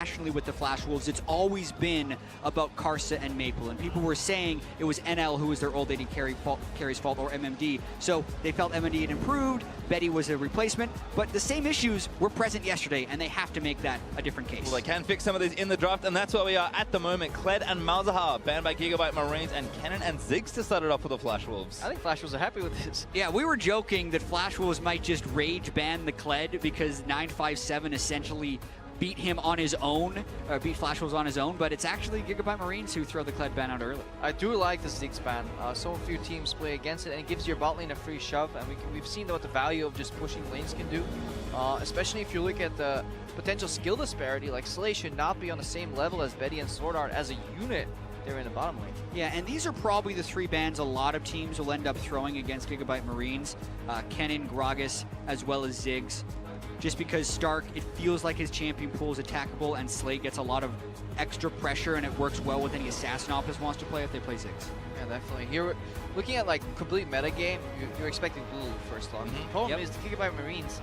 Nationally with the Flash Wolves, it's always been about Karsa and Maple, and people were saying it was NL who was their old lady carry's fault, or MMD. So they felt MMD had improved, Betty was a replacement, but the same issues were present yesterday, and they have to make that a different case. Well, they can fix some of these in the draft, and that's where we are at the moment. Kled and Malzahar banned by Gigabyte Marines, and Kennen and Ziggs to start it off for the Flash Wolves. I think Flash Wolves are happy with this. Yeah, we were joking that Flash Wolves might just rage ban the Kled because 957 essentially beat him on his own, or beat Flash Wolves on his own, but it's actually Gigabyte Marines who throw the Kled ban out early. I do like the Ziggs ban. So few teams play against it, and it gives your bot lane a free shove, and we've seen what the value of just pushing lanes can do, especially if you look at the potential skill disparity. Like, Slay should not be on the same level as Betty and Sword Art as a unit. They're in the bottom lane. Yeah, and these are probably the three bans a lot of teams will end up throwing against Gigabyte Marines. Kennen, Gragas, as well as Ziggs. Just because Stark, it feels like his champion pool is attackable, and Slate gets a lot of extra pressure, and it works well with any assassin opus wants to play if they play Ziggs. Yeah, definitely. Here, looking at like complete meta game, you're expecting blue first long. The problem is the Gigabyte Marines,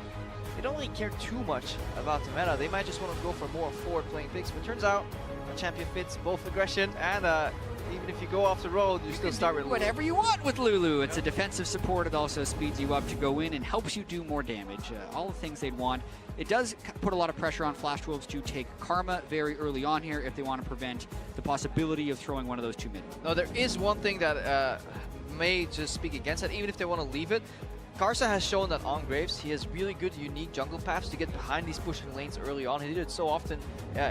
they don't really care too much about the meta. They might just want to go for more forward playing picks, but it turns out a champion fits both aggression and even if you go off the road, you still start with Lulu. Whatever you want with Lulu. It's a defensive support. It also speeds you up to go in and helps you do more damage. All the things they'd want. It does put a lot of pressure on Flash Wolves to take Karma very early on here if they want to prevent the possibility of throwing one of those two mid. No, there is one thing that may just speak against it, even if they want to leave it. Karsa has shown that on Graves, he has really good, unique jungle paths to get behind these pushing lanes early on. He did it so often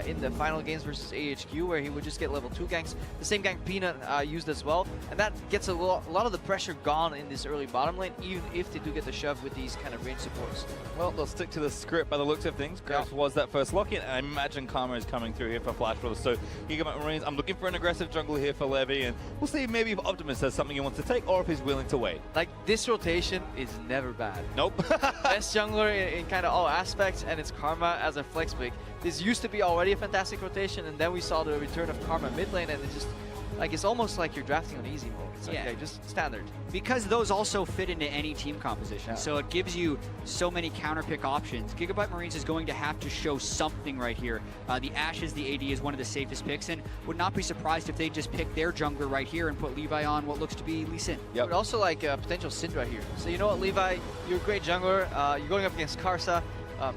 in the final games versus AHQ, where he would just get level 2 ganks. The same gank Peanut used as well, and that gets a lot of the pressure gone in this early bottom lane, even if they do get the shove with these kind of range supports. Well, they'll stick to the script by the looks of things. Graves was that first lock-in, and I imagine Karma is coming through here for Flash Wolves. So Gigabyte Marines, I'm looking for an aggressive jungle here for Levy, and we'll see maybe if Optimus has something he wants to take, or if he's willing to wait. Like, this rotation is never bad. Nope. Best jungler in kind of all aspects, and it's Karma as a flex pick. This used to be already a fantastic rotation, and then we saw the return of Karma mid lane, and it just, like, it's almost like you're drafting on easy mode. It's like, okay, just standard. Because those also fit into any team composition, so it gives you so many counter pick options. Gigabyte Marines is going to have to show something right here. The Ashes, the AD, is one of the safest picks, and would not be surprised if they just pick their jungler right here and put Levi on what looks to be Lee Sin. But also like potential Syndra here. So you know what, Levi, you're a great jungler. You're going up against Karsa.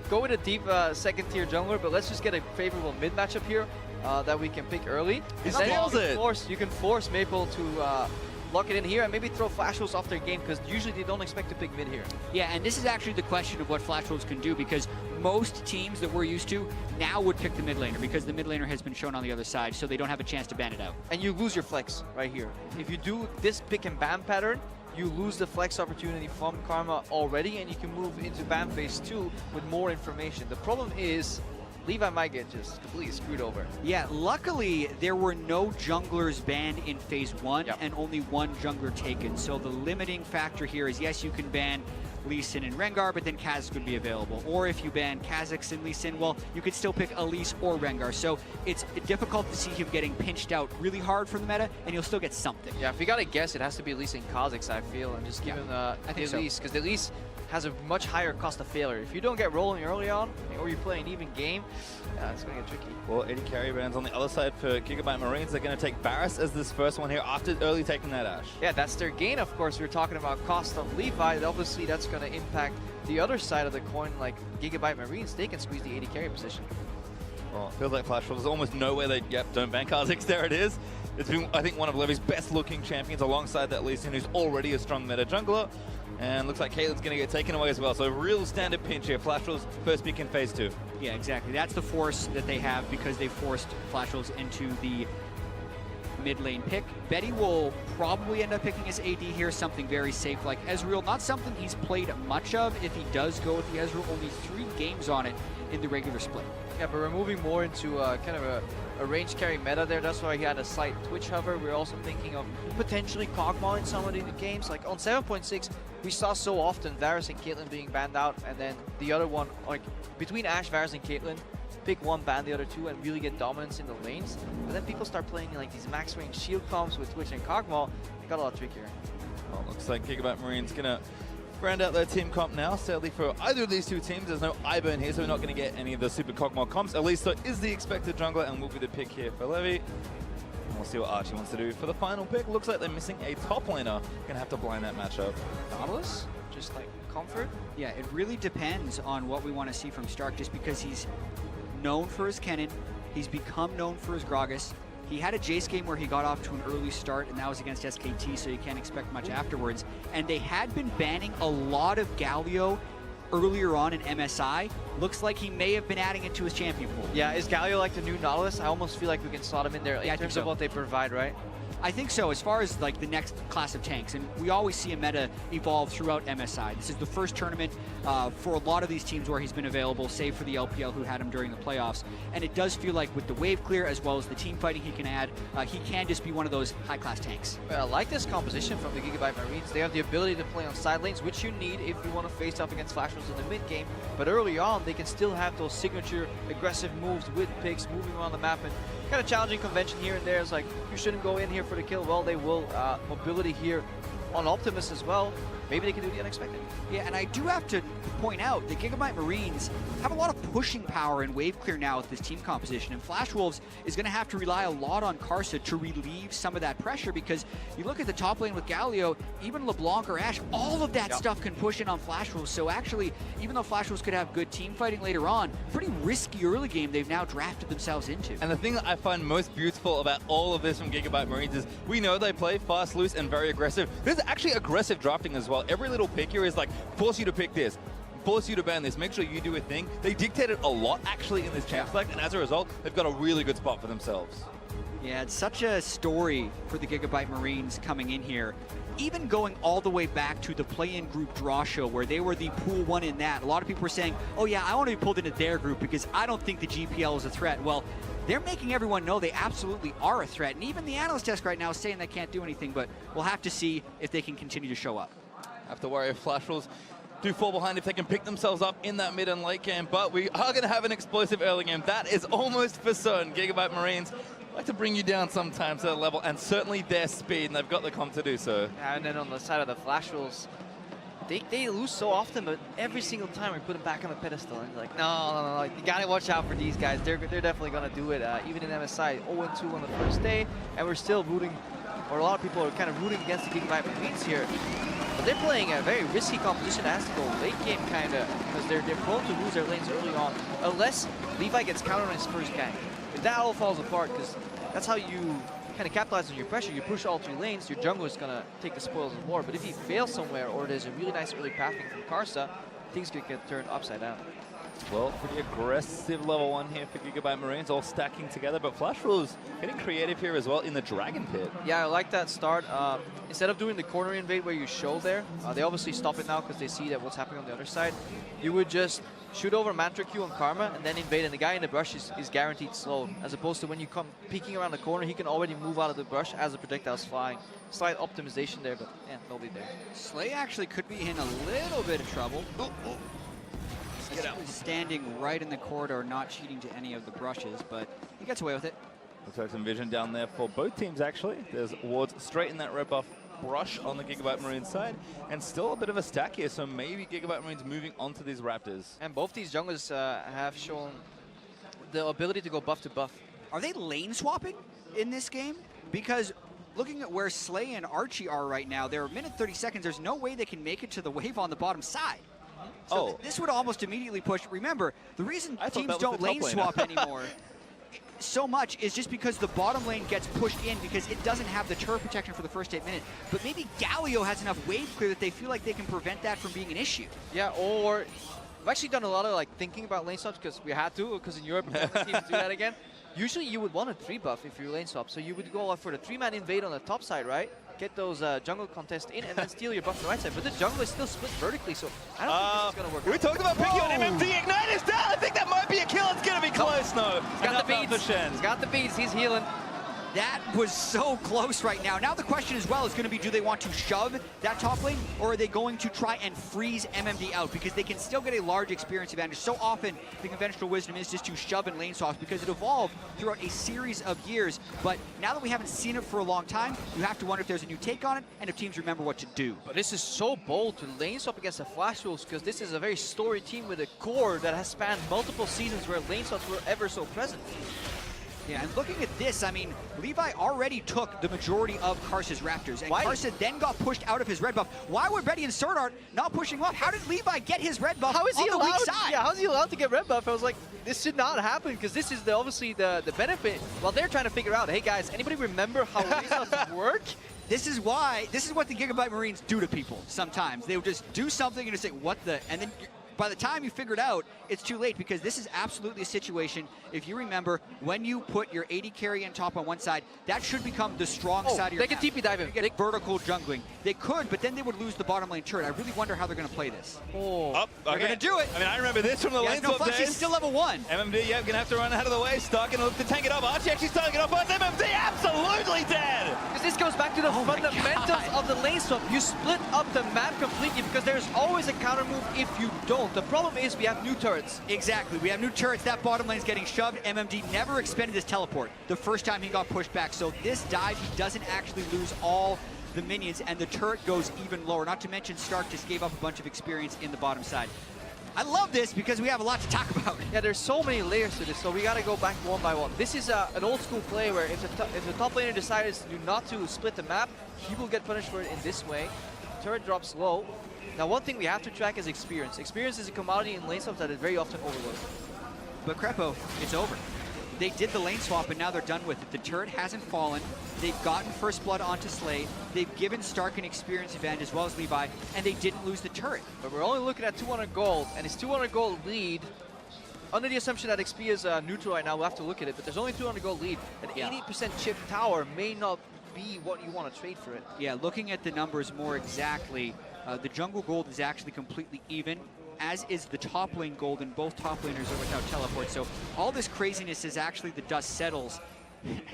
Go with a deep second tier jungler, but let's just get a favorable mid matchup here that we can pick early. He steals it. You can force Maple to lock it in here and maybe throw Flash Wolves off their game, because usually they don't expect to pick mid here. Yeah, and this is actually the question of what Flash Wolves can do, because most teams that we're used to now would pick the mid laner, because the mid laner has been shown on the other side, so they don't have a chance to ban it out. And you lose your flex right here. If you do this pick and ban pattern, you lose the flex opportunity from Karma already, and you can move into ban phase 2 with more information. The problem is Levi might get just completely screwed over. Yeah, luckily there were no junglers banned in phase 1 and only one jungler taken. So the limiting factor here is, yes, you can ban Lee Sin and Rengar, but then Kha'Zix would be available. Or if you ban Kha'Zix and Lee Sin, well, you could still pick Elise or Rengar. So it's difficult to see him getting pinched out really hard from the meta, and you'll still get something. Yeah, if you gotta guess, it has to be Elise and Kha'Zix, I feel, and just give him the Elise, because the Elise has a much higher cost of failure. If you don't get rolling early on, or you play an even game, it's going to get tricky. Well, 80 carry bands on the other side for Gigabyte Marines. They're going to take Varus as this first one here after early taking that Ash. Yeah, that's their gain, of course. We're talking about cost of Levi. Obviously, that's going to impact the other side of the coin, like Gigabyte Marines. They can squeeze the 80 carry position. Well, it feels like Flash Wolves. There's almost nowhere they, don't ban Kha'Zix. There it is. It's been, I think, one of Levy's best looking champions alongside that Lee Sin, who's already a strong meta jungler. And looks like Caitlyn's going to get taken away as well. So a real standard pinch here. Flash Wolves first pick in phase 2. Yeah, exactly. That's the force that they have, because they forced Flash Wolves into the mid lane pick. Betty will probably end up picking his AD here, something very safe like Ezreal. Not something he's played much of. If he does go with the Ezreal, only 3 games on it in the regular split. Yeah, but we're moving more into kind of a range carry meta there. That's why he had a slight Twitch hover. We're also thinking of potentially Kog'Maw in some of the games. Like on 7.6, we saw so often Varus and Caitlyn being banned out, and then the other one, like between Ashe, Varus, and Caitlyn, pick one, ban the other two, and really get dominance in the lanes. But then people start playing like these max range shield comps with Twitch and Kog'Maw. It got a lot trickier. Well, looks like Gigabyte Marine's going to round out their team comp now. Sadly for either of these two teams, there's no Iburn here, so we're not going to get any of the Super Cogmog comps. Elisa is the expected jungler and will be the pick here for Levy. And we'll see what Archie wants to do for the final pick. Looks like they're missing a top laner. Going to have to blind that matchup. Nautilus? Just like comfort? Yeah, it really depends on what we want to see from Stark, just because he's known for his Kennen. He's become known for his Gragas. He had a Jace game where he got off to an early start, and that was against SKT, so you can't expect much afterwards. And they had been banning a lot of Galio earlier on in MSI. Looks like he may have been adding it to his champion pool. Yeah, is Galio like the new Nautilus? I almost feel like we can slot him in there in terms of what they provide, right? I think so, as far as like the next class of tanks, and we always see a meta evolve throughout MSI. This is the first tournament for a lot of these teams where he's been available, save for the LPL who had him during the playoffs. And it does feel like with the wave clear as well as the team fighting he can add, he can just be one of those high-class tanks. I like this composition from the Gigabyte Marines. They have the ability to play on side lanes, which you need if you want to face up against Flash Wolves in the mid game. But early on, they can still have those signature aggressive moves with picks moving around the map, and kind of challenging convention here and there. It's like, you shouldn't go in here for the kill. Well, they will. Mobility here on Optimus as well. Maybe they can do the unexpected. Yeah, and I do have to point out the Gigabyte Marines have a lot of pushing power in wave clear now with this team composition, and Flash Wolves is going to have to rely a lot on Karsa to relieve some of that pressure, because you look at the top lane with Galio, even LeBlanc or Ashe, all of that stuff can push in on Flash Wolves. So actually, even though Flash Wolves could have good team fighting later on, pretty risky early game they've now drafted themselves into. And the thing that I find most beautiful about all of this from Gigabyte Marines is we know they play fast, loose, and very aggressive. There's actually aggressive drafting as well. Every little pick here is like, force you to pick this, force you to ban this, make sure you do a thing. They dictated a lot actually in this champ select, and as a result, they've got a really good spot for themselves. Yeah, it's such a story for the Gigabyte Marines coming in here. Even going all the way back to the play-in group draw show where they were the pool one in that. A lot of people were saying, oh yeah, I want to be pulled into their group because I don't think the GPL is a threat. Well, they're making everyone know they absolutely are a threat. And even the analyst desk right now is saying they can't do anything, but we'll have to see if they can continue to show up. Have to worry if Flash Wolves do fall behind if they can pick themselves up in that mid and late game, but we are going to have an explosive early game. That is almost for certain. Gigabyte Marines like to bring you down sometimes at a level, and certainly their speed, and they've got the comp to do so. And then on the side of the Flash Wolves, they lose so often, but every single time we put them back on the pedestal, and like, no, you gotta watch out for these guys. They're definitely gonna do it. Even in MSI, 0-2 on the first day, and we're still rooting, or a lot of people are kind of rooting against the Gigabyte Marines here. But they're playing a very risky composition that has to go late game, kind of, because they're prone to lose their lanes early on, unless Levi gets countered on his first gank. If that all falls apart, because that's how you kind of capitalize on your pressure. You push all three lanes, your jungler is going to take the spoils of war. But if he fails somewhere, or there's a really nice early pathing from Karsa, things could get turned upside down. Well, pretty aggressive level 1 here for Gigabyte Marines, all stacking together, but Flash Wolves getting creative here as well in the Dragon Pit. Yeah, I like that start. Instead of doing the corner invade where you show there, they obviously stop it now because they see that what's happening on the other side. You would just shoot over Mantra Q on Karma and then invade, and the guy in the brush is guaranteed slow, as opposed to when you come peeking around the corner, he can already move out of the brush as the projectile's flying. Slight optimization there, but yeah, nobody there. Slay actually could be in a little bit of trouble. Get out. Standing right in the corridor, not cheating to any of the brushes, but he gets away with it. Looks like some vision down there for both teams, actually. There's wards straight in that red buff brush on the Gigabyte Marines side, and still a bit of a stack here, so maybe Gigabyte Marines moving onto these Raptors. And both these junglers have shown the ability to go buff to buff. Are they lane swapping in this game? Because looking at where Slay and Archie are right now, they're a minute 30 seconds. There's no way they can make it to the wave on the bottom side. So this would almost immediately push. Remember, the reason teams don't lane swap anymore so much is just because the bottom lane gets pushed in because it doesn't have the turret protection for the first 8 minutes. But maybe Galio has enough wave clear that they feel like they can prevent that from being an issue. Yeah, or I've actually done a lot of like thinking about lane swaps because we had to, because in Europe teams do that again. Usually you would want a 3 buff if you lane swap, so you would go for the 3-man invade on the top side, right? Get those jungle contests in and then steal your buff on the right side. But the jungle is still split vertically, so I don't think this is going to work. We talked about picking on MMD. Ignite is down. I think that might be a kill. It's going to be close, no. He's got the beads. He's got the beads. He's healing. That was so close right now. Now the question as well is going to be, do they want to shove that top lane, or are they going to try and freeze MMD out? Because they can still get a large experience advantage. So often, the conventional wisdom is just to shove in lane swaps because it evolved throughout a series of years. But now that we haven't seen it for a long time, you have to wonder if there's a new take on it and if teams remember what to do. But this is so bold to lane swap against the Flash Wolves because this is a very storied team with a core that has spanned multiple seasons where lane swaps were ever so present. Yeah, and looking at this, I mean, Levi already took the majority of Karsa's Raptors, and Why? Karsa then got pushed out of his red buff. Why were Betty and Sword Art not pushing him up? How did Levi get his red buff How is he on the weak allowed? side? Yeah, how is he allowed to get red buff? I was like, this should not happen because this is obviously the benefit. While they're trying to figure out, hey guys, anybody remember how lane swaps work? This is what the Gigabyte Marines do to people sometimes. They will just do something and just say, what the, and then by the time you figure it out, it's too late because this is absolutely a situation, if you remember, when you put your 80 carry and top on one side, that should become the strong side of your they can TP dive him. Get vertical jungling. They could, but then they would lose the bottom lane turret. I really wonder how they're going to play this. Oh, Up, They're okay. going to do it. I mean, I remember this from the lane no swap flash, days. he's still level 1. MMD, yep, gonna have to run out of the way. Stark gonna look to tank it up. Archie actually starting it off, but MMD absolutely dead! because this goes back to the fundamentals of the lane swap. You split up the map completely because there's always a counter move if you don't. The problem is we have new turrets. Exactly. We have new turrets. That bottom lane's getting shoved. MMD never expended his teleport the first time he got pushed back. So this dive, he doesn't actually lose all the minions, and the turret goes even lower. Not to mention Stark just gave up a bunch of experience in the bottom side. I love this because we have a lot to talk about. Yeah, there's so many layers to this, so we gotta go back one by one. This is an old school play where if the top laner decides not to split the map, he will get punished for it in this way. Turret drops low. Now one thing we have to track is experience. Experience is a commodity in lane swaps that is very often overlooked. But Crepo, it's over. They did the lane swap, and now they're done with it. The turret hasn't fallen. They've gotten first blood onto Slade. They've given Stark an experience advantage as well as Levi, and they didn't lose the turret. But we're only looking at 200 gold, and his 200 gold lead, under the assumption that XP is neutral right now, we'll have to look at it, but there's only 200 gold lead. An 80% chip tower may not be what you want to trade for it. Yeah, looking at the numbers more exactly, the jungle gold is actually completely even, as is the top lane gold, and both top laners are without teleport. So all this craziness is actually the dust settles.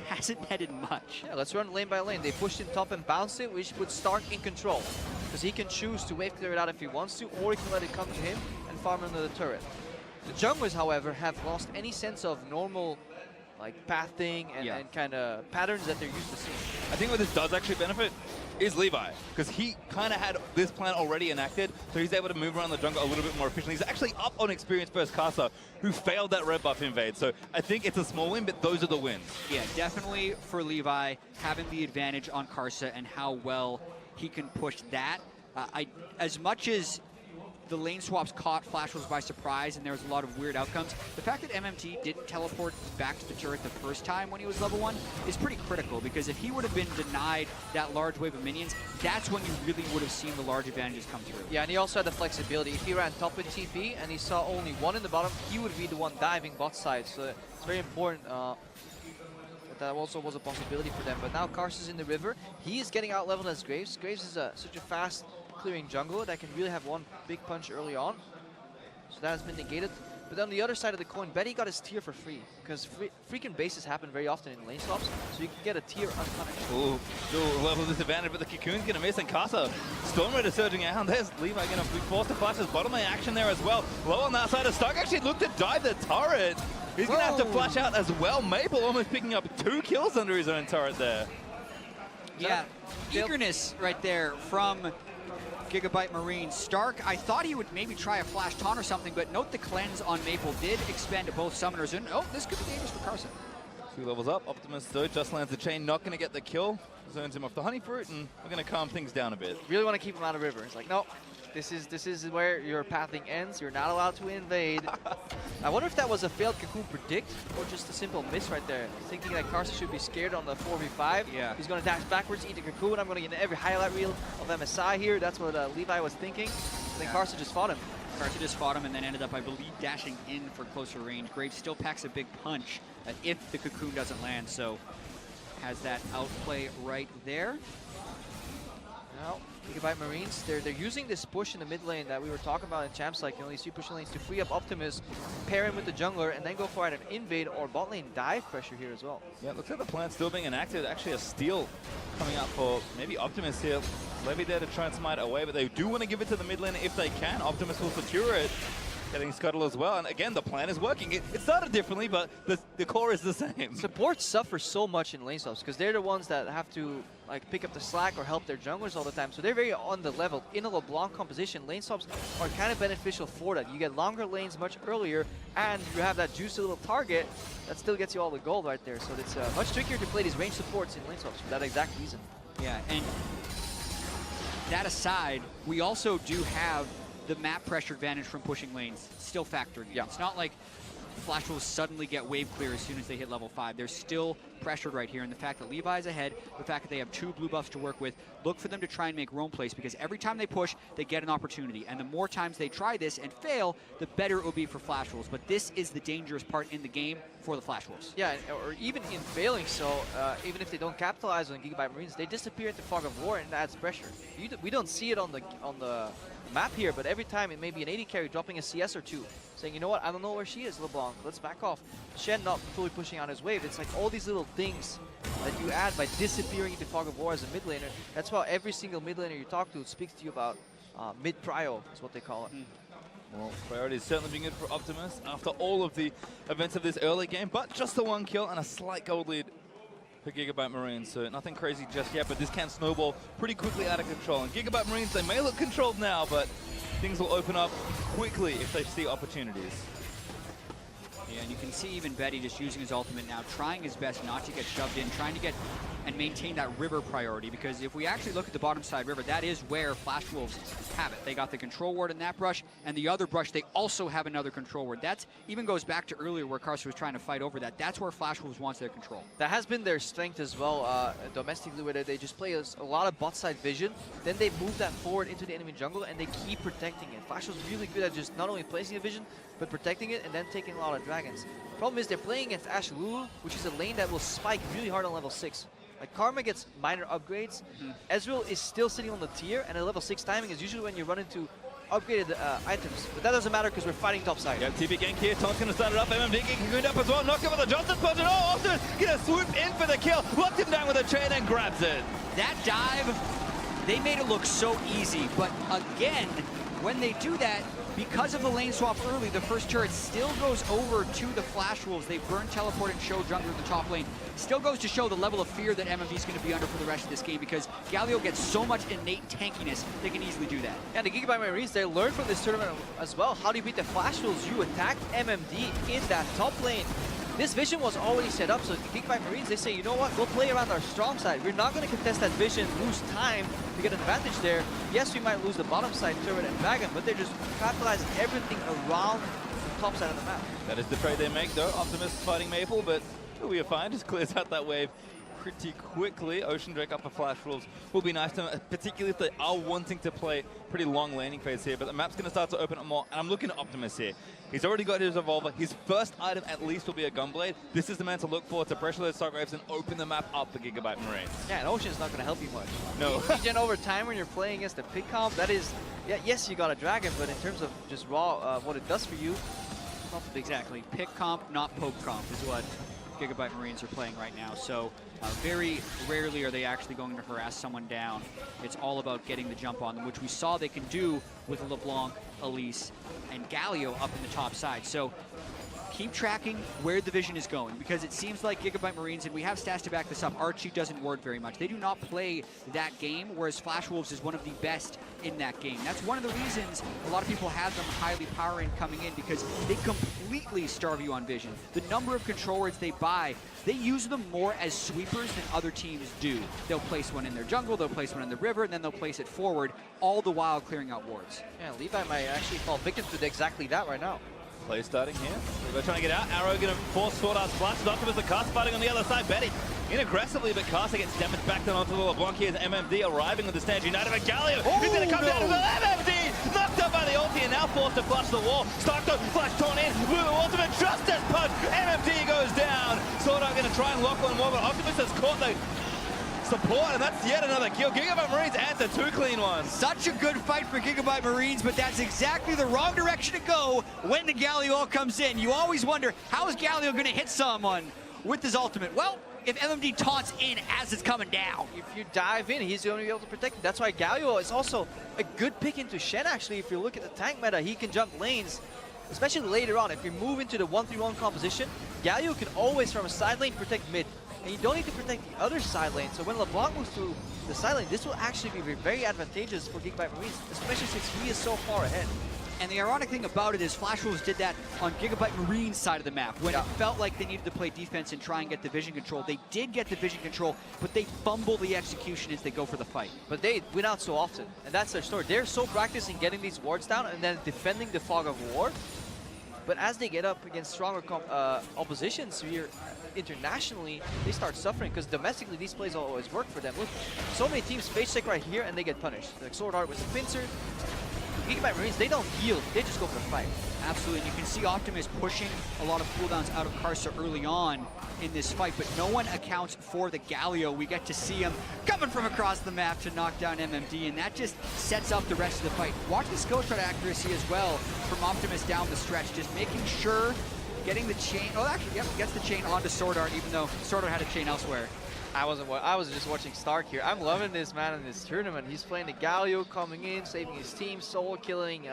Hasn't netted much. Yeah, let's run lane by lane. They pushed him top and bounced it, which puts Stark in control. Because he can choose to wave clear it out if he wants to, or he can let it come to him and farm under the turret. The junglers, however, have lost any sense of normal like pathing and kind of patterns that they're used to seeing. I think what this does actually benefit is Levi, because he kind of had this plan already enacted, so he's able to move around the jungle a little bit more efficiently. He's actually up on experience versus Karsa, who failed that red buff invade. So I think it's a small win, but those are the wins. Yeah, definitely for Levi, having the advantage on Karsa and how well he can push that. As much as the lane swaps caught Flash Wolves by surprise and there was a lot of weird outcomes, the fact that MMT didn't teleport back to the turret the first time when he was level 1 is pretty critical, because if he would have been denied that large wave of minions, that's when you really would have seen the large advantages come through. Yeah, and he also had the flexibility. If he ran top with TP and he saw only one in the bottom, he would be the one diving bot side. So it's very important that also was a possibility for them. But now Karsa's in the river. He is getting out leveled as Graves. Graves is such a fast clearing jungler that can really have one big punch early on. So that has been negated. But on the other side of the coin, Betty got his tier for free, because freaking bases happen very often in lane swaps, so you can get a tier unpunished. Ooh, still level disadvantage, but the Cocoon's gonna miss, and Karsa, Storm Raider surging out. There's Levi gonna be forced to flash his bottom lane action there as well. Low on that side of Stark actually looked to dive the turret. He's gonna have to flash out as well. Maple almost picking up 2 kills under his own turret there. Yeah, eagerness right there from Gigabyte Marine. Stark, I thought he would maybe try a flash taunt or something, but note the cleanse on Maple did expend both summoners. And oh, this could be dangerous for Karsa. 2 levels up, Optimus though just lands the chain, not gonna get the kill. Zones him off the honey fruit, and we're gonna calm things down a bit. Really want to keep him out of river. It's like, no, this is where your pathing ends. You're not allowed to invade. I wonder if that was a failed Cocoon predict or just a simple miss right there. Thinking that Karsa should be scared on the 4v5. Yeah. He's going to dash backwards, eat the Cocoon. I'm going to get every highlight reel of MSI here. That's what Levi was thinking. And then Karsa just fought him. Karsa just fought him and then ended up, I believe, dashing in for closer range. Graves still packs a big punch if the Cocoon doesn't land, so has that outplay right there. Now, Gigabyte Marines, they're using this push in the mid lane that we were talking about in Champs, like only two pushing lanes to free up Optimus, pair him with the jungler, and then go for an invade or bot lane dive pressure here as well. Yeah, it looks like the plan still being enacted. Actually, a steal coming out for maybe Optimus here. Levy there to try and smite away, but they do want to give it to the mid lane if they can. Optimus will secure it, getting Scuttle as well. And again, the plan is working. It started differently, but the core is the same. Supports suffer so much in lane swaps because they're the ones that have to like pick up the slack or help their junglers all the time. So they're very on the level. In a LeBlanc composition, lane swaps are kind of beneficial for that. You get longer lanes much earlier, and you have that juicy little target that still gets you all the gold right there. So it's much trickier to play these range supports in lane swaps for that exact reason. Yeah, and that aside, we also do have the map pressure advantage from pushing lanes still factoring in. Yeah. It's not like Flash will suddenly get wave clear as soon as they hit level 5. They're still pressured right here, and the fact that Levi's ahead, the fact that they have 2 blue buffs to work with, look for them to try and make roam plays, because every time they push, they get an opportunity. And the more times they try this and fail, the better it will be for Flash Wolves. But this is the dangerous part in the game for the Flash Wolves. Yeah, or even in failing so, even if they don't capitalize on Gigabyte Marines, they disappear into Fog of War, and that adds pressure. We don't see it on the map here, but every time it may be an AD carry dropping a CS or 2, saying, you know what, I don't know where she is, LeBlanc, let's back off. Shen not fully pushing out his wave. It's like all these little things that you add by disappearing into Fog of War as a mid laner. That's why every single mid laner you talk to speaks to you about mid-prio, is what they call it. Well, priority is certainly being good for Optimus after all of the events of this early game, but just the 1 kill and a slight gold lead for Gigabyte Marines, so nothing crazy just yet, but this can snowball pretty quickly out of control. And Gigabyte Marines, they may look controlled now, but things will open up quickly if they see opportunities. Yeah, and you can see even Betty just using his ultimate now, trying his best not to get shoved in, trying to get and maintain that river priority, because if we actually look at the bottom side river, that is where Flash Wolves have it. They got the control ward in that brush, and the other brush, they also have another control ward. That even goes back to earlier where Carson was trying to fight over that. That's where Flash Wolves wants their control. That has been their strength as well, domestically, where they just play a lot of bot side vision, then they move that forward into the enemy jungle, and they keep protecting it. Flash was really good at just not only placing a vision, but protecting it and then taking a lot of dragons. Problem is they're playing against Ashe Lulu, which is a lane that will spike really hard on level 6. Like Karma gets minor upgrades, Ezreal is still sitting on the tier, and a level 6 timing is usually when you run into upgraded items. But that doesn't matter because we're fighting top side. Yeah, TP gank here, Tom's gonna start it up, MMD getting good up as well, knocked over the Johnson punch, and Optimus gonna swoop in for the kill, locked him down with a chain and grabs it. That dive, they made it look so easy, but again, when they do that, because of the lane swap early, the first turret still goes over to the Flash Wolves. They burn, teleport, and show jungler in the top lane. Still goes to show the level of fear that MMV is going to be under for the rest of this game, because Galio gets so much innate tankiness, they can easily do that. Yeah, the Gigabyte Marines, they learned from this tournament as well. How do you beat the Flash Wolves? You attack MMD in that top lane. This vision was already set up, so the Gigabyte Marines, they say, you know what, we'll play around our strong side. We're not going to contest that vision, lose time to get an advantage there. Yes, we might lose the bottom side turret and dragon, but they're just capitalizing everything around the top side of the map. That is the trade they make though. Optimus fighting Maple, but it'll be fine, just clears out that wave pretty quickly. Ocean Drake up for Flash Wolves will be nice to them, particularly if they are wanting to play pretty long laning phase here, but the map's going to start to open up more, and I'm looking at Optimus here. He's already got his revolver. His first item at least will be a Gunblade. This is the man to look for to pressure those Stargraves and open the map up for Gigabyte Marines. Yeah, and Ocean's not going to help you much. No. Regen over time when you're playing against the pick comp, that is, yeah, yes, you got a dragon, but in terms of just raw, what it does for you, not Exactly. Pick comp, not poke comp is what Gigabyte Marines are playing right now. So very rarely are they actually going to harass someone down. It's all about getting the jump on them, which we saw they can do with LeBlanc, Elise, and Galio up in the top side. So keep tracking where the vision is going, because it seems like Gigabyte Marines, and we have stats to back this up, Archie doesn't work very much. They do not play that game, whereas Flash Wolves is one of the best in that game. That's one of the reasons a lot of people have them highly powering coming in, because they completely starve you on vision. The number of control wards they buy, they use them more as sweepers than other teams do. They'll place one in their jungle, they'll place one in the river, and then they'll place it forward, all the while clearing out wards. Yeah, Levi might actually fall victim to exactly that right now. Play starting here. They're trying to get out. Arrow going to force Sword Art Splash. Optimus, the cast fighting on the other side. Betty in aggressively, but Caster gets damaged back down onto the LeBlanc here as MMD arriving with the stand united. But Galio, he's going to come down to the MMD! Knocked up by the ulti and now forced to flush the wall. Starkto, flash torn in. Blue ultimate justice punch. MMD goes down. Sword Art going to try and lock one more, but Optimus has caught the support, and that's yet another kill. Gigabyte Marines answer 2 clean ones. Such a good fight for Gigabyte Marines, but that's exactly the wrong direction to go when the Galio comes in. You always wonder, how is Galio going to hit someone with his ultimate? Well, if MMD taunts in as it's coming down. If you dive in, he's going to be able to protect it. That's why Galio is also a good pick into Shen, actually. If you look at the tank meta, he can jump lanes, especially later on. If you move into the 1-3-1 composition, Galio can always, from a side lane, protect mid. And you don't need to protect the other side lane. So when LeBlanc moves through the side lane, this will actually be very advantageous for Gigabyte Marines, especially since he is so far ahead. And the ironic thing about it is Flash Wolves did that on Gigabyte Marine's side of the map. When it felt like they needed to play defense and try and get the vision control, they did get the vision control, but they fumble the execution as they go for the fight. But they win out so often, and that's their story. They're so practiced in getting these wards down and then defending the fog of war. But as they get up against stronger oppositions here internationally, they start suffering, because domestically these plays always work for them. Look, so many teams face check right here and they get punished. Like Sword Art with the pincer. Gigabyte Marines, they don't yield, they just go for the fight. Absolutely, and you can see Optimus pushing a lot of cooldowns out of Karsa early on in this fight, but no one accounts for the Galio. We get to see him coming from across the map to knock down MMD, and that just sets up the rest of the fight. Watch the skill shot accuracy as well from Optimus down the stretch, just making sure, getting the chain, oh actually, yep, gets the chain onto Sword Art, even though Sword Art had a chain elsewhere. I was just watching Stark here. I'm loving this man in this tournament. He's playing the Galio, coming in, saving his team, solo killing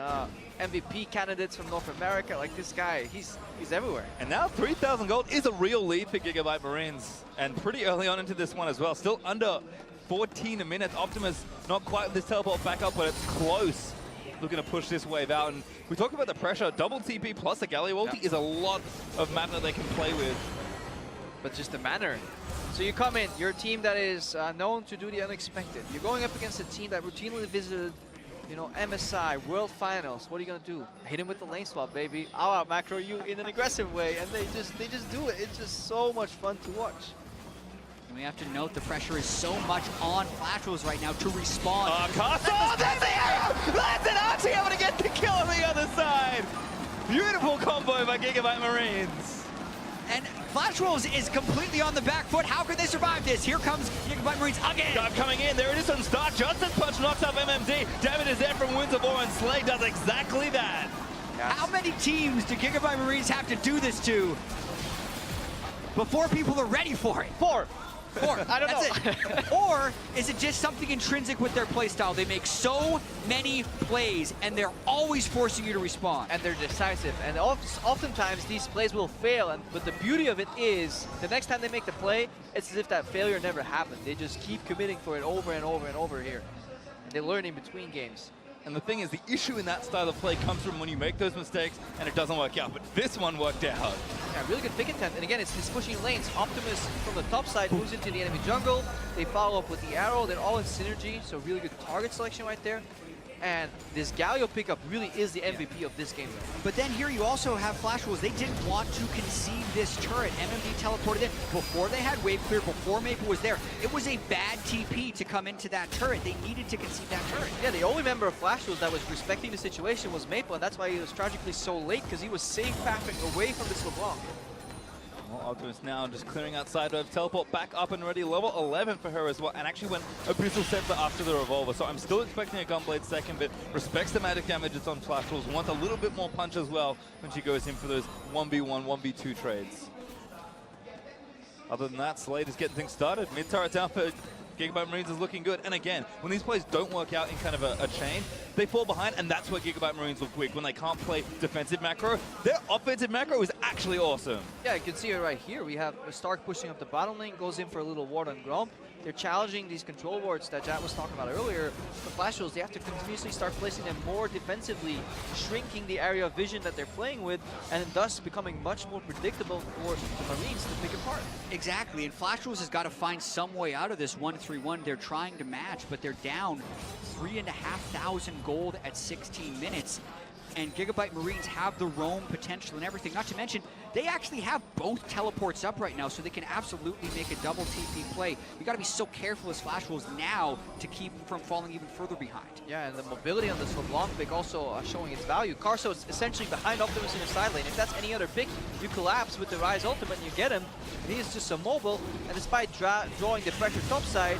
MVP candidates from North America. Like, this guy, he's everywhere. And now 3,000 gold is a real lead for Gigabyte Marines, and pretty early on into this one as well. Still under 14 minutes. Optimus not quite with this teleport back up, but it's close. Looking to push this wave out. And we talk about the pressure. Double TP plus a Galio ulti is a lot of map that they can play with. But just the manner. So you come in, you're a team that is known to do the unexpected. You're going up against a team that routinely visited, you know, MSI, World Finals. What are you gonna do? Hit him with the lane swap, baby. I'll out macro you in an aggressive way, and they just do it. It's just so much fun to watch. And we have to note the pressure is so much on Flash Wolves right now to respond. Castle, there's the arrow! That's an Archie able to get the kill on the other side. Beautiful combo by Gigabyte Marines. And Flash Wolves is completely on the back foot. How can they survive this? Here comes Gigabyte Marines again. Dive coming in. There it is on start. Johnson's punch knocks up MMD. Damage is there from Winds of War, and Slay does exactly that. Yes. How many teams do Gigabyte Marines have to do this to before people are ready for it? Four. I don't know. Or is it just something intrinsic with their playstyle? They make so many plays, and they're always forcing you to respond. And they're decisive. And oftentimes these plays will fail. But the beauty of it is, the next time they make the play, it's as if that failure never happened. They just keep committing for it over and over and over here. And they learn in between games. And the thing is, the issue in that style of play comes from when you make those mistakes and it doesn't work out. But this one worked out. Yeah, really good pick intent. And again, it's pushing lanes. Optimus from the top side moves into the enemy jungle. They follow up with the arrow. They're all in synergy, so really good target selection right there. And this Galio pickup really is the MVP of this game. But then here you also have Flash Wolves. They didn't want to concede this turret. MMD teleported in before they had wave clear, before Maple was there. It was a bad TP to come into that turret. They needed to concede that turret. Yeah, the only member of Flash Wolves that was respecting the situation was Maple, and that's why he was tragically so late, because he was safe pathing away from this LeBlanc. Well, Optimus now just clearing outside of teleport back up and ready. Level 11 for her as well, and actually went Abyssal Scepter after the Revolver. So I'm still expecting a Gunblade second, but respects the magic damage it's on Flash Wolves. Wants a little bit more punch as well when she goes in for those 1v1, 1v2 trades. Other than that, Slade is getting things started. Mid-turret down for Gigabyte Marines is looking good. And again, when these plays don't work out in kind of a chain, they fall behind, and that's where Gigabyte Marines look weak. When they can't play defensive macro, their offensive macro is actually awesome. Yeah, you can see it right here. We have Stark pushing up the bottom lane, goes in for a little ward on Gromp. They're challenging these control wards that Jat was talking about earlier. The Flash Wolves, they have to continuously start placing them more defensively, shrinking the area of vision that they're playing with, and thus becoming much more predictable for the Marines to pick apart. Exactly, and Flash Wolves has got to find some way out of this 1-3-1. They're trying to match, but they're down 3,500 gold at 16 minutes. and Gigabyte Marines have the roam potential and everything. Not to mention, they actually have both teleports up right now, so they can absolutely make a double TP play. You got to be so careful as Flash Wolves now to keep from falling even further behind. Yeah, and the mobility on this LeBlanc pick also showing its value. Carso is essentially behind Optimus in the side lane. If that's any other pick, you collapse with the Rise ultimate and you get him. He is just so mobile, and despite drawing the pressure topside,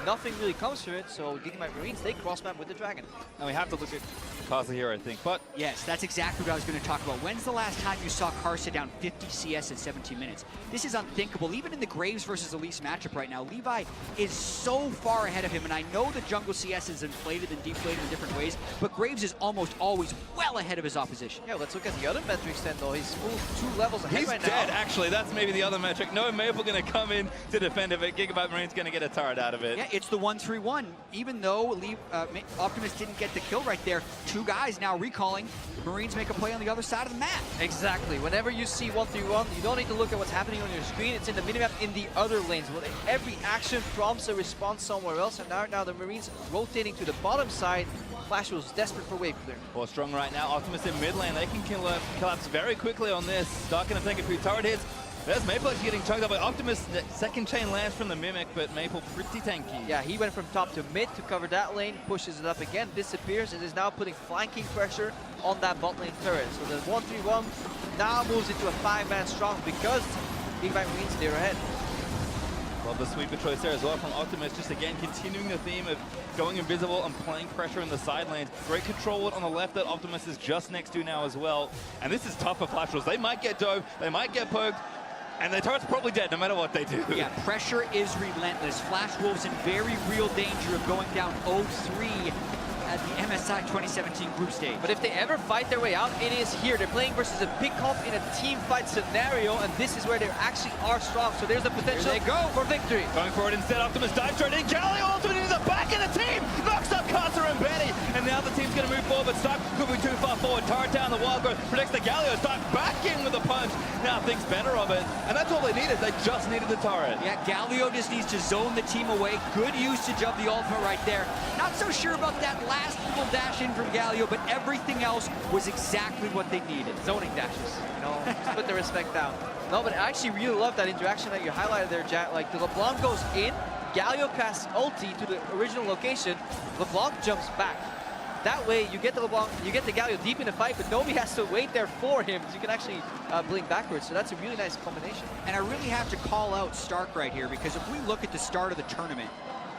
nothing really comes from it, so Gigabyte Marines, they cross-map with the Dragon. And we have to look at Karsa here, I think. But yes, that's exactly what I was going to talk about. When's the last time you saw Karsa down 50 CS in 17 minutes? This is unthinkable. Even in the Graves versus Elise matchup right now, Levi is so far ahead of him, and I know the jungle CS is inflated and deflated in different ways, but Graves is almost always well ahead of his opposition. Yeah, let's look at the other metrics then, though. He's full 2 levels ahead right now. He's dead, actually. That's maybe the other metric. No Maple going to come in to defend it, but Gigabyte Marine's going to get a turret out of it. Yeah, it's the 1-3-1. Even though Optimus didn't get the kill right there, 2 guys now recalling. Marines make a play on the other side of the map. Exactly. Whenever you see 1-3-1, you don't need to look at what's happening on your screen. It's in the minimap in the other lanes. Where every action prompts a response somewhere else, and now the Marines rotating to the bottom side. Flash was desperate for wave clear. Well, strong right now. Optimus in mid lane. They can collapse very quickly on this. Stark going to take a few turret hits. There's Maple actually getting chunked up by Optimus. The second chain lands from the Mimic, but Maple pretty tanky. Yeah, he went from top to mid to cover that lane, pushes it up again, disappears, and is now putting flanking pressure on that bot lane turret. So the 1-3-1 now moves into a 5-man strong because Gigabyte Marines, they're ahead. Love the sweeper choice there as well from Optimus, just again continuing the theme of going invisible and playing pressure in the side lanes. Great control on the left that Optimus is just next to now as well. And this is tough for Flash Wolves. They might get dove, they might get poked, and their turret's probably dead no matter what they do. Yeah, pressure is relentless. Flash Wolves in very real danger of going down 0-3 at the MSI 2017 group stage. But if they ever fight their way out, it is here. They're playing versus a big comp in a team fight scenario, and this is where they actually are strong. So there's the potential for victory. Going forward instead, Optimus dives straight in. Galio ultimate into the back of the team, knocks up Carter and Betty, and now the team's going to move forward, but Stark could be too far forward. Turret down, the wild growth protects the Galio. Stark back in with a punch. Now thinks better of it, and that's all they needed. They just needed the turret. Yeah, Galio just needs to zone the team away. Good usage of the ultimate right there. Not so sure about that last little dash in from Galio, but everything else was exactly what they needed. Zoning dashes, you know, put the respect down. No, but I actually really love that interaction that you highlighted there, Jack. Like, the LeBlanc goes in, Galio casts ulti to the original location, LeBlanc jumps back. That way, you get the LeBlanc, you get the Galio deep in the fight, but nobody has to wait there for him, so you can actually blink backwards. So that's a really nice combination. And I really have to call out Stark right here, because if we look at the start of the tournament,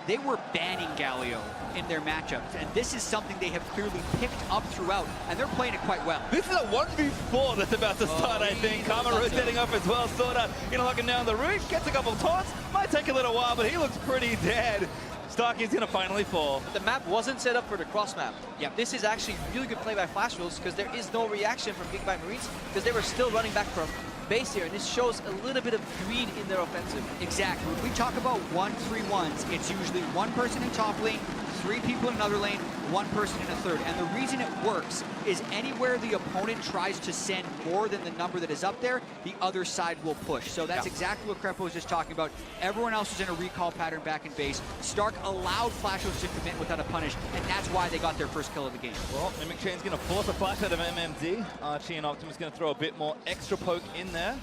they were banning Galio in their matchups, and this is something they have clearly picked up throughout, and they're playing it quite well. This is a 1v4 that's about to start, I think. Karma rotating up as well. Sorta gonna lock him down the roof, gets a couple taunts. Might take a little while, but he looks pretty dead. Starky's gonna finally fall. But the map wasn't set up for the cross map. Yeah, this is actually really good play by Flash Wolves because there is no reaction from Gigabyte Marines because they were still running back from base here, and this shows a little bit of greed in their offensive. Exactly. When we talk about 1-3-1s, it's usually one person in top lane, 3 people in another lane, 1 person in a third. And the reason it works is anywhere the opponent tries to send more than the number that is up there, the other side will push. So that's exactly what Crepo was just talking about. Everyone else was in a recall pattern back in base. Stark allowed Flash Wolves to commit without a punish, and that's why they got their first kill of the game. Well, Mimic Chain's going to force a flash out of MMD. Archie and Optimus going to throw a bit more extra poke in there.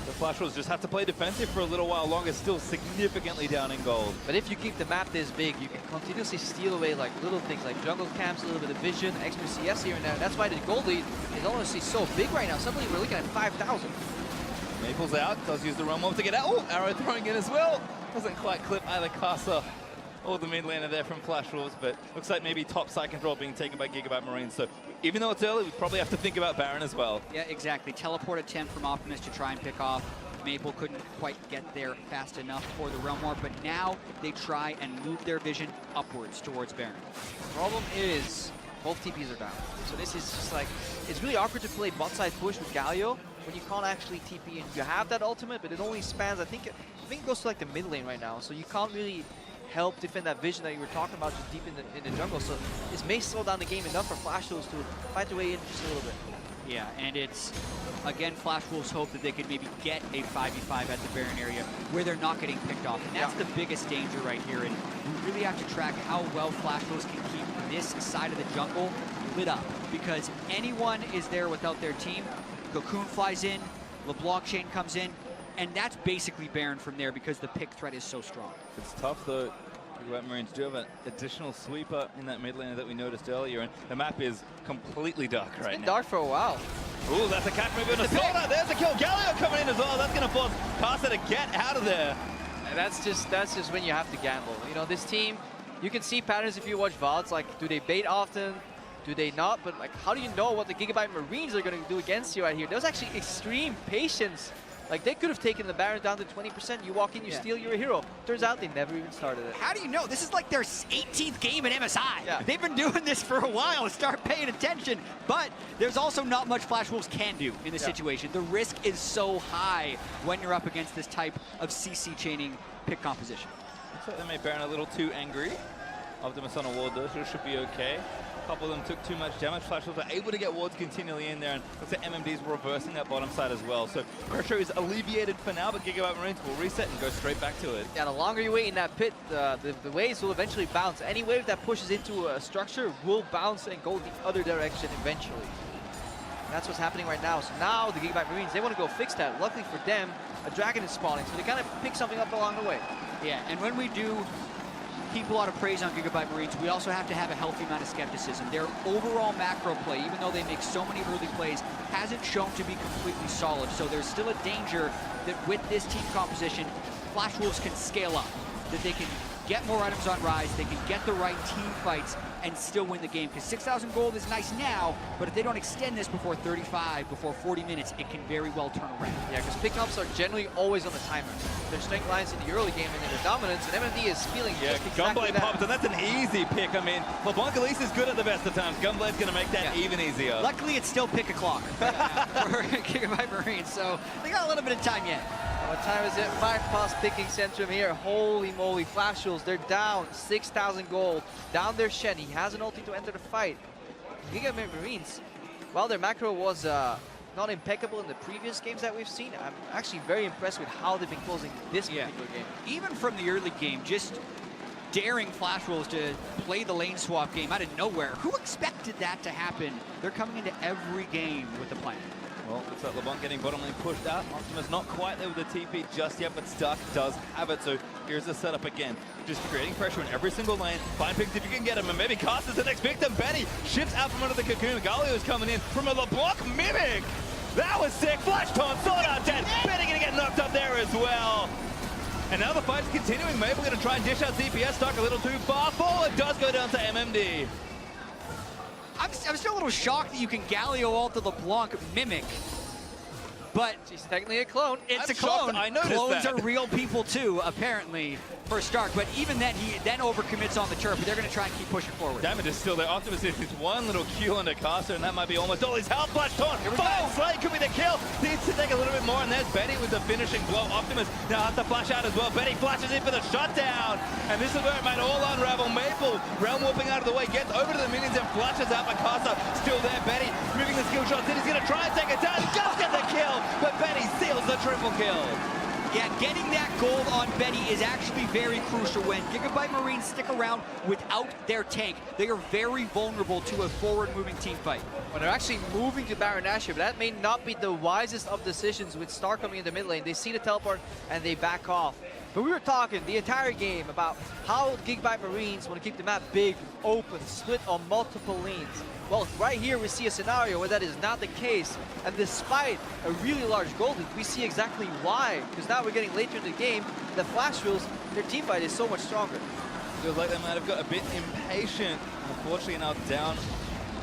The Flash Wolves just have to play defensive for a little while longer, still significantly down in gold. But if you keep the map this big, you can continuously steal away like little things like jungle camps, a little bit of vision, extra CS here and there. That's why the gold lead is honestly so big right now. Suddenly we're looking at 5,000. Maple's out, does use the run move to get out. Oh, arrow throwing in as well. Doesn't quite clip either Casa or the mid laner there from Flash Wolves, but looks like maybe top side control being taken by Gigabyte Marines. So even though it's early, we probably have to think about Baron as well. Yeah, exactly. Teleport attempt from Optimus to try and pick off. Maple couldn't quite get there fast enough for the realm war, but now they try and move their vision upwards towards Baron. The problem is both TPs are down. So this is just like, it's really awkward to play bot side push with Galio when you can't actually TP, and you have that ultimate, but it only spans, I think it goes to like the mid lane right now, so you can't really help defend that vision that you were talking about just deep in the jungle. So this may slow down the game enough for Flash Wolves to fight their way in just a little bit. Yeah, and it's, again, Flash Wolves hope that they could maybe get a 5v5 at the Baron area where they're not getting picked off. And that's the biggest danger right here. And we really have to track how well Flash Wolves can keep this side of the jungle lit up because anyone is there without their team. Cocoon flies in, LeBlanc chain comes in, and that's basically Baron from there because the pick threat is so strong. It's tough though. Marines do have an additional sweeper in that mid lane that we noticed earlier, and the map is completely dark right now. It's been dark for a while. Ooh, that's a catch move in a soda. There's the kill. Galio coming in as well. That's going to force Casa to get out of there. And that's just when you have to gamble. You know, this team, you can see patterns if you watch VODs. Like, do they bait often? Do they not? But like, how do you know what the Gigabyte Marines are going to do against you out here? There's actually extreme patience. Like, they could have taken the Baron down to 20%. You walk in, you steal, you're a hero. Turns out they never even started it. How do you know? This is like their 18th game at MSI. Yeah. They've been doing this for a while. Start paying attention. But there's also not much Flash Wolves can do in this situation. The risk is so high when you're up against this type of CC chaining pick composition. Looks like they made Baron a little too angry. Optimus on a ward though, so it should be okay. A couple of them took too much damage. Flash Wolves are able to get wards continually in there, and looks like MMD's reversing that bottom side as well. So pressure is alleviated for now, but Gigabyte Marines will reset and go straight back to it. Yeah, the longer you wait in that pit, the waves will eventually bounce. Any wave that pushes into a structure will bounce and go the other direction eventually. And that's what's happening right now. So now the Gigabyte Marines, they want to go fix that. Luckily for them, a dragon is spawning, so they kind of pick something up along the way. Yeah, and when we do keep a lot of praise on Gigabyte Marines, we also have to have a healthy amount of skepticism. Their overall macro play, even though they make so many early plays, hasn't shown to be completely solid. So there's still a danger that with this team composition, Flash Wolves can scale up, that they can get more items on Rise, they can get the right team fights, and still win the game. Because 6,000 gold is nice now, but if they don't extend this before 35, before 40 minutes, it can very well turn around. Yeah, because pickups are generally always on the timer. Their strength lines in the early game and their dominance, and MMD is feeling just exactly Gunblade pops, and that's an easy pick. I mean, LeBlanc at least is good at the best of times. Gunblade's going to make that even easier. Luckily, it's still pick o'clock for Gigabyte Marines, so they got a little bit of time yet. What time is it? 5 past picking Centrum here. Holy moly, Flash Wolves, they're down 6,000 gold. Down their Shen. He has an ulti to enter the fight. Gigabyte Marines, while their macro was not impeccable in the previous games that we've seen, I'm actually very impressed with how they've been closing this particular game. Even from the early game, just daring Flash Wolves to play the lane swap game out of nowhere. Who expected that to happen? They're coming into every game with a plan. Well, looks like LeBlanc getting bottom lane pushed out. Optimus not quite there with the TP just yet, but Stark does have it. So here's the setup again. Just creating pressure in every single lane. Find picks if you can get him, and maybe Casta's the next victim. Betty shifts out from under the cocoon. Galio is coming in from a LeBlanc mimic. That was sick. Flash taunt, sword out dead. Betty gonna get knocked up there as well. And now the fight's continuing. Maybe we're gonna try and dish out DPS. Stark a little too far forward. Does go down to MMD. I'm still a little shocked that you can Galio ult the LeBlanc mimic, but she's technically a clone. It's a clone. I noticed Clones that. are real people too, apparently, for Stark. But even then, he then overcommits on the turf. But they're going to try and keep pushing forward. Damage is still there. Optimus is one little Q under Caster, and that might be almost all his health. Flash taunt. Final Slay could be the kill. Needs to take a little bit more, and there's Betty with the finishing blow. Optimus now has to flash out as well. Betty flashes in for the shutdown, and this is where it might all unravel. Maple realm whooping out of the way, gets over to the minions and flashes out. But Caster still there. Betty moving the skill shots in. He's going to try and take it down. He does get the kill, but Betty seals the triple kill. Yeah, getting that gold on Betty is actually very crucial. When Gigabyte Marines stick around without their tank, they are very vulnerable to a forward-moving team fight. When they're actually moving to Baron Nashor, but that may not be the wisest of decisions with Star coming in the mid lane. They see the teleport and they back off. But we were talking the entire game about how Gigabyte Marines want to keep the map big, open, split on multiple lanes. Well, right here we see a scenario where that is not the case, and despite a really large gold lead, we see exactly why. Because now we're getting later in the game, the Flash Wolves, their team fight is so much stronger. Feels like they might have got a bit impatient. Unfortunately, now down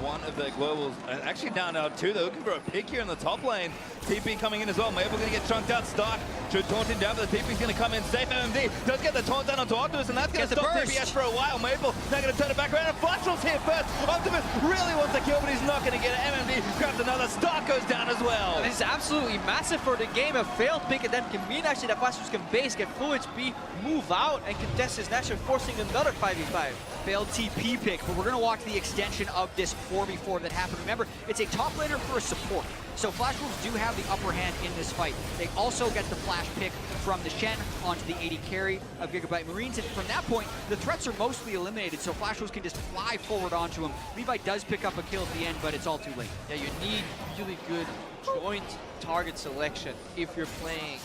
one of their globals, and actually down now two. They're looking for a pick here in the top lane. TP coming in as well. Maple going to get chunked out. Stark should taunt him down, but the TP's going to come in safe. MMD does get the taunt down onto Optimus, and that's going to stop TPS for a while. Maple now going to turn it back around, and Flash Wolves here first. Optimus really wants to kill, but he's not going to get it. MMD grabs another. Stark goes down as well. And this is absolutely massive for the game. A failed pick, and then can mean actually that Flash Wolves can base, get full HP, move out, and contest his Nashor, forcing another 5v5. Failed TP pick, but we're going to watch the extension of this 4v4 that happened. Remember, it's a top laner for a support. So Flash Wolves do have the upper hand in this fight. They also get the flash pick from the Shen onto the AD carry of Gigabyte Marines, and from that point, the threats are mostly eliminated, so Flash Wolves can just fly forward onto him. Levi does pick up a kill at the end, but it's all too late. Yeah, you need really good joint target selection if you're playing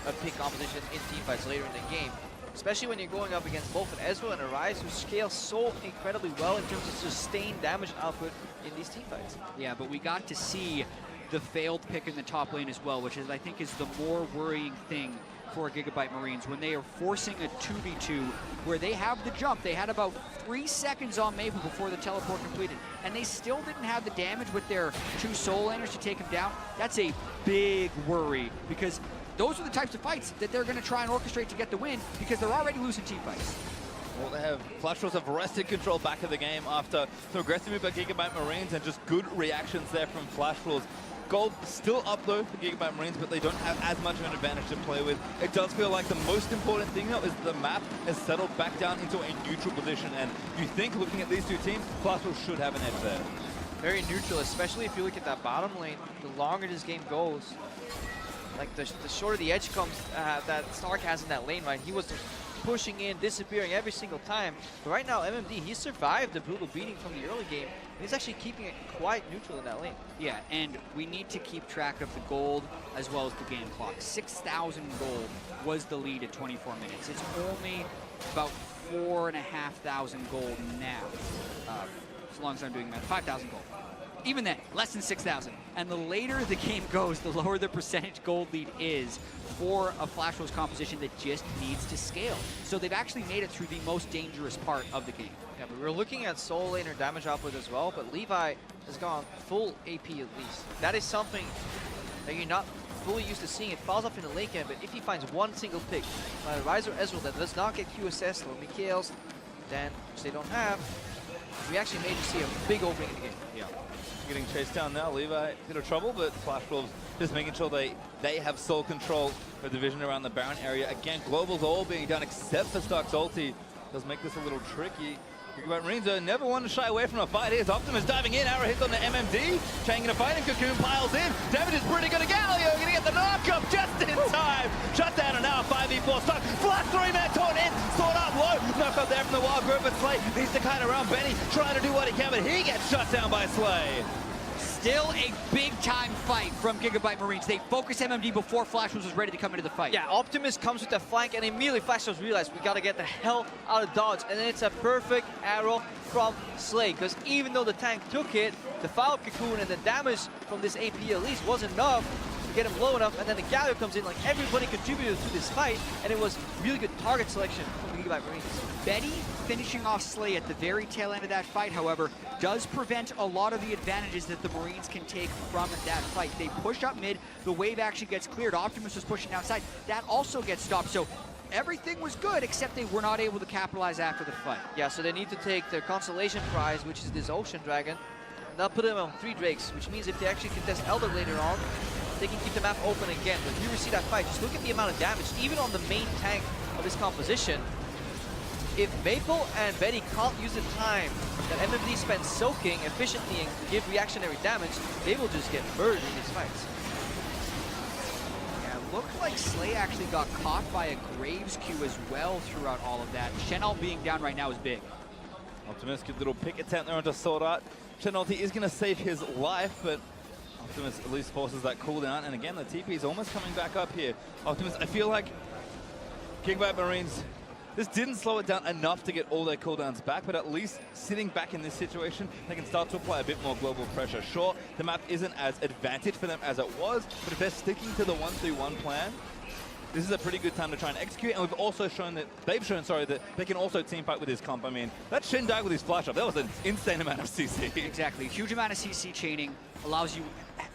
a pick competition in teamfights later in the game. Especially when you're going up against both an Ezreal and a Ryze who scale so incredibly well in terms of sustained damage output in these teamfights. Yeah, but we got to see the failed pick in the top lane as well, which is, I think, is the more worrying thing for Gigabyte Marines when they are forcing a 2v2 where they have the jump. They had about 3 seconds on Maple before the teleport completed, and they still didn't have the damage with their 2 soul laners to take him down. That's a big worry, because those are the types of fights that they're going to try and orchestrate to get the win, because they're already losing team fights. Well, Flash Wolves have wrested control back of the game after some aggressive move by Gigabyte Marines and just good reactions there from Flash Wolves. Gold still up though for Gigabyte Marines, but they don't have as much of an advantage to play with. It does feel like the most important thing though is the map has settled back down into a neutral position, and you think looking at these two teams, Flash Wolves should have an edge there. Very neutral, especially if you look at that bottom lane. The longer this game goes, like the shorter the edge comes that Stark has in that lane, right? He was pushing in, disappearing every single time. But right now, MMD, he survived the brutal beating from the early game. He's actually keeping it quite neutral in that lane. Yeah, and we need to keep track of the gold as well as the game clock. 6,000 gold was the lead at 24 minutes. It's only about 4,500 gold now, as long as I'm doing math, 5,000 gold. Even then, less than 6,000. And the later the game goes, the lower the percentage gold lead is for a Flash Wolves composition that just needs to scale. So they've actually made it through the most dangerous part of the game. Yeah, but we're looking at soul laner damage output as well, but Levi has gone full AP at least. That is something that you're not fully used to seeing. It falls off in the late game, but if he finds one single pick by a Ryze or Ezreal that does not get QSS or Mikhail's, then, which they don't have, we actually may just see a big opening in the game. Yeah. Getting chased down now, Levi, bit of trouble, but Flash Wolves just making sure they have sole control of the vision around the Baron area. Again, Global's all being done except for Stark's ulti. Does make this a little tricky. Gigabyte Marines never want to shy away from a fight. Here's Optimus diving in, arrow hits on the MMD. Chang in a fighting cocoon, piles in. Damage is pretty good to Galio, gonna get the knock up just in time. Shut down and now a 5v4 Stark. Flash 3-man taunt in, sword up low. Knock up there from the Wild Grove, but Slay needs to kite around Benny, trying to do what he can, but he gets shut down by Slay. Still a big-time fight from Gigabyte Marines. They focus MMD before Flash Wolves was ready to come into the fight. Yeah, Optimus comes with the flank, and immediately Flash Wolves realize we got to get the hell out of dodge. And then it's a perfect arrow from Slay, because even though the tank took it, the foul cocoon and the damage from this AP at least was enough to get him low enough. And then the Galio comes in, like everybody contributed to this fight, and it was really good target selection from the Gigabyte Marines. Betty finishing off Slay at the very tail end of that fight, however, does prevent a lot of the advantages that the Marines can take from that fight. They push up mid, the wave actually gets cleared. Optimus was pushing outside. That also gets stopped. So everything was good, except they were not able to capitalize after the fight. Yeah, so they need to take their consolation prize, which is this Ocean Dragon, and they'll put them on 3 Drakes, which means if they actually contest Elder later on, they can keep the map open again. But if you see that fight, just look at the amount of damage, even on the main tank of this composition. If Maple and Betty can't use the time that MMD spends soaking efficiently and give reactionary damage, they will just get murdered in these fights. Yeah, it looked like Slay actually got caught by a Graves Q as well throughout all of that. Shenal being down right now is big. Optimus, good little pick attempt there onto Sword Art. Shenalty is going to save his life, but Optimus at least forces that cooldown. And again, the TP is almost coming back up here. Optimus, I feel like Gigabyte Marines, this didn't slow it down enough to get all their cooldowns back, but at least sitting back in this situation, they can start to apply a bit more global pressure. Sure, the map isn't as advantage for them as it was, but if they're sticking to the 1-3-1 plan, this is a pretty good time to try and execute, and we've also shown that, that they can also team fight with his comp. I mean, that Shin died with his flash up. That was an insane amount of CC. Exactly. Huge amount of CC chaining allows you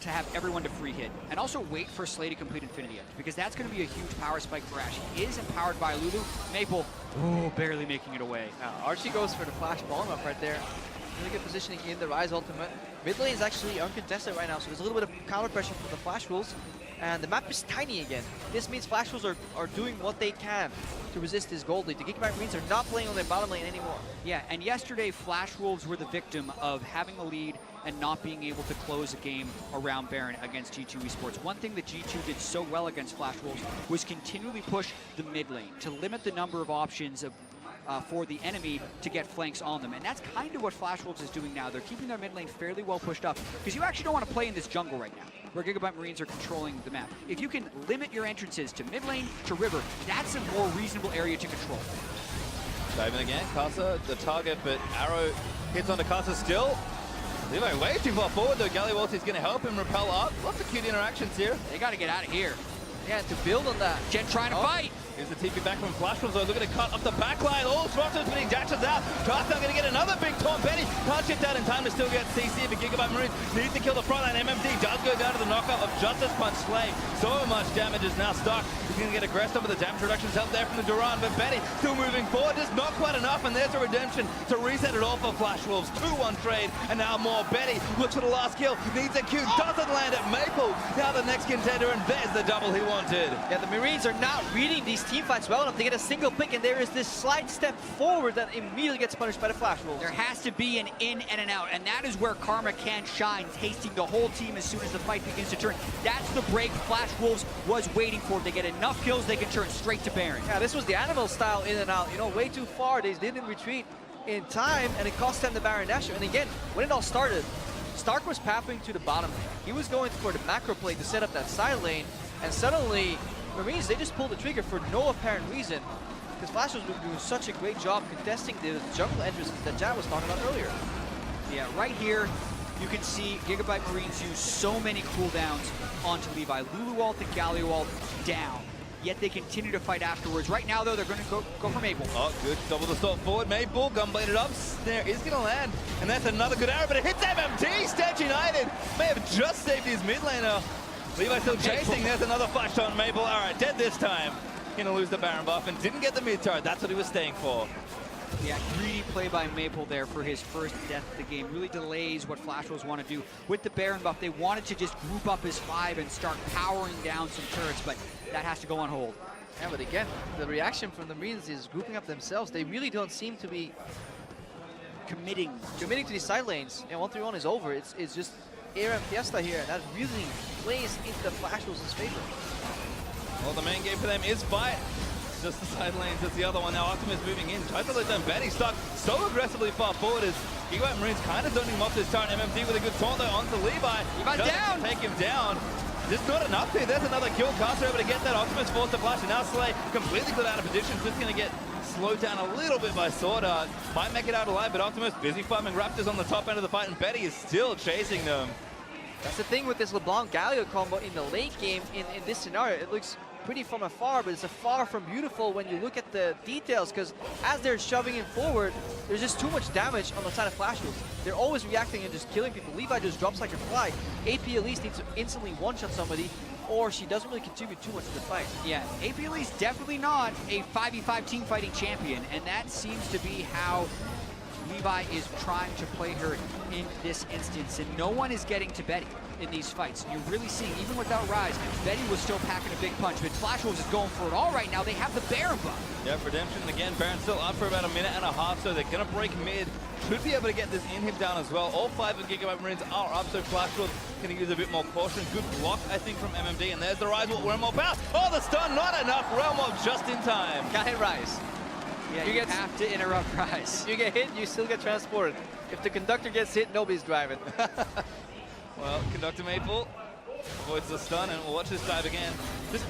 to have everyone to free hit. And also wait for Slay to complete Infinity Edge, because that's going to be a huge power spike for Ash. He is empowered by Lulu. Maple, barely making it away. Now, Archie goes for the flash bomb up right there. Really good positioning in the Ryze ultimate. Mid lane is actually uncontested right now, so there's a little bit of counter pressure from the Flash Wolves. And the map is tiny again. This means Flash Wolves are doing what they can to resist this gold lead. The Gigabyte Marines are not playing on their bottom lane anymore. Yeah, and yesterday Flash Wolves were the victim of having the lead and not being able to close a game around Baron against G2 Esports. One thing that G2 did so well against Flash Wolves was continually push the mid lane to limit the number of options of for the enemy to get flanks on them. And that's kind of what Flash Wolves is doing now. They're keeping their mid lane fairly well pushed up because you actually don't want to play in this jungle right now where Gigabyte Marines are controlling the map. If you can limit your entrances to mid lane, to river, that's a more reasonable area to control. Diving again, Casa, the target, but Arrow hits onto Casa still. Levi way too far forward though. Galliwalti's going to help him repel up. Lots of cute interactions here. They got to get out of here. Yeah, to build on that. Jen trying to fight. Here's the TP back from Flash Wolves, though. Looking to cut up the back line. Oh, Swampton's winning, dashes out. Tartan going to get another big taunt. Benny can't shift out in time to still get CC, but Gigabyte Marines needs to kill the front line. MMD does go down to the knockout of Justice Punch Slay. So much damage is now stuck. He's going to get aggressive with the damage reductions help there from the Duran, but Benny still moving forward. Just not quite enough, and there's a redemption to reset it all for Flash Wolves. 2-1 trade, and now more. Benny looks for the last kill, needs a Q, doesn't land at Maple. Now the next contender, and there's the double he wanted. Yeah, the Marines are not reading these team fights well enough. They get a single pick, and there is this slight step forward that immediately gets punished by the Flash Wolves. There has to be an in and an out, and that is where Karma can shine, tasting the whole team as soon as the fight begins to turn. That's the break Flash Wolves was waiting for. They get enough kills, they can turn straight to Baron. Yeah, this was the animal style in and out. You know, way too far. They didn't retreat in time, and it cost them the Baron Dasher. And again, when it all started, Stark was pathing to the bottom lane. He was going for the macro play to set up that side lane, and suddenly Marines, they just pulled the trigger for no apparent reason because Flash was doing such a great job contesting the jungle entrances that Jan was talking about earlier. Yeah, right here, you can see Gigabyte Marines use so many cooldowns onto Levi. Lulu ult and Galio ult down, yet they continue to fight afterwards. Right now, though, they're going to go for Maple. Oh, good. Double the stop forward. Maple, gunbladed up. Snare is going to land, and that's another good arrow, but it hits MMT. Stand United may have just saved his mid laner. Levi still chasing. There's another flash on Maple. All right, dead this time. Gonna lose the Baron buff and didn't get the mid turret. That's what he was staying for. Yeah, greedy play by Maple there for his first death of the game. Really delays what Flash Wolves want to do. With the Baron buff, they wanted to just group up his 5 and start powering down some turrets, but that has to go on hold. Yeah, but again, the reaction from the Marines is grouping up themselves. They really don't seem to be committing to these side lanes. And 1-3-1 is over. It's just Air and Fiesta here, and that really plays into Flash Wolves' favor. Well, the main game for them is fight. Just the side lanes, that's the other one. Now Optimus moving in, tries to let them Benny stuck so aggressively far forward as Gigabyte Marines kind of zoning him off this turret. MMD with a good taunt though onto Levi. Levi's down! Take him down. Just not enough here. There's another kill. Caster able to get that. Optimus forced to flash, and now Slay completely put out of position. Just going to get slowed down a little bit by Sword Art. Might make it out alive, but Optimus busy farming Raptors on the top end of the fight, and Betty is still chasing them. That's the thing with this LeBlanc Galio combo in the late game in this scenario. It looks pretty from afar, but it's a far from beautiful when you look at the details, because as they're shoving him forward, there's just too much damage on the side of Flash Wolves. They're always reacting and just killing people. Levi just drops like a fly. AP Elise needs to instantly one-shot somebody, or she doesn't really contribute too much to the fight. Yeah, AP Elise definitely not a 5v5 team fighting champion, and that seems to be how Levi is trying to play her in this instance, and no one is getting to Betty in these fights. You're really seeing, even without Rise, Betty was still packing a big punch, but Flash Wolves is going for it all right now. They have the Baron buff. Yeah, Redemption again. Baron's still up for about a minute and a half, so they're going to break mid. Should be able to get this in-him down as well. All 5 of Gigabyte Marines are up, so Flash Wolves going to use a bit more caution. Good block, I think, from MMD, and there's the Rise. Realmore pass. Oh, the stun, not enough. Realmore just in time. Can't hit Rise. Yeah, you have to interrupt Rise. You get hit, you still get transported. If the conductor gets hit, nobody's driving. Well, Conductor Maple avoids the stun, and we'll watch this dive again. Just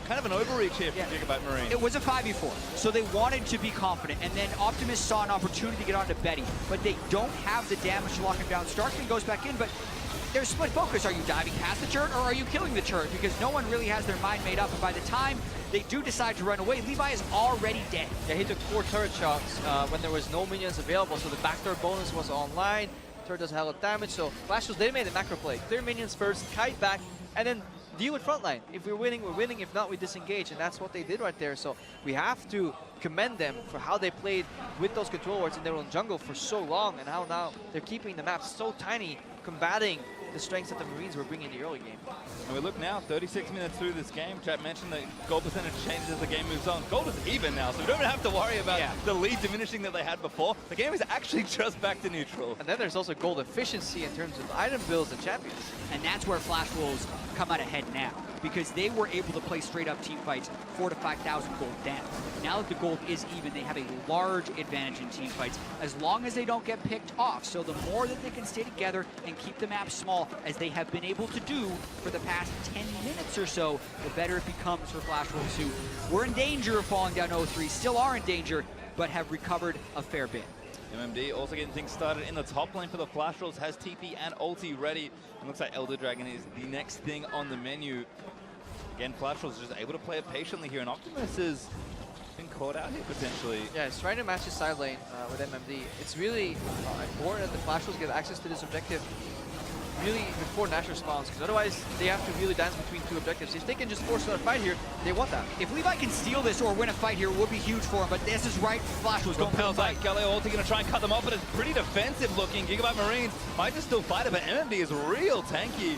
kind of an overreach here from Gigabyte Marine. It was a 5v4, so they wanted to be confident, and then Optimus saw an opportunity to get onto Betty, but they don't have the damage to lock him down. Starkman goes back in, but there's split focus. Are you diving past the turret, or are you killing the turret? Because no one really has their mind made up, and by the time they do decide to run away, Levi is already dead. Yeah, he took 4 turret shots when there was no minions available, so the backdoor bonus was online. Turret does a hell of damage, so Flash Wolves, they made a macro play. Clear minions first, kite back, and then deal with frontline. If we're winning, we're winning. If not, we disengage, and that's what they did right there. So we have to commend them for how they played with those control wards in their own jungle for so long, and how now they're keeping the map so tiny, combating the strengths that the Marines were bringing in the early game. And we look now, 36 minutes through this game. Chat mentioned that goal percentage changes as the game moves on. Gold is even now, so we don't even have to worry about the lead diminishing that they had before. The game is actually just back to neutral. And then there's also gold efficiency in terms of item builds and champions. And that's where Flash Wolves come out ahead now, because they were able to play straight up team fights 4,000 to 5,000 gold down. Now that the gold is even, they have a large advantage in team fights as long as they don't get picked off. So the more that they can stay together and keep the map small, as they have been able to do for the past 10 minutes or so, the better it becomes for Flash Wolves, who were in danger of falling down 0-3, still are in danger, but have recovered a fair bit. MMD also getting things started in the top lane for the Flash Wolves, has TP and ulti ready. And looks like Elder Dragon is the next thing on the menu. Again, Flash Wolves just able to play it patiently here, and Optimus has been caught out here potentially. Yeah, he's trying to match his side lane with MMD. It's really important that the Flash Wolves get access to this objective really before Nash responds, because otherwise they have to really dance between two objectives. If they can just force another fight here, they want that. If Levi can steal this or win a fight here, it would be huge for him, but this is right. Flash Wolves don't Repels back. Galio ulti going to try and cut them off, but it's pretty defensive looking. Gigabyte Marines might just still fight it, but MMD is real tanky.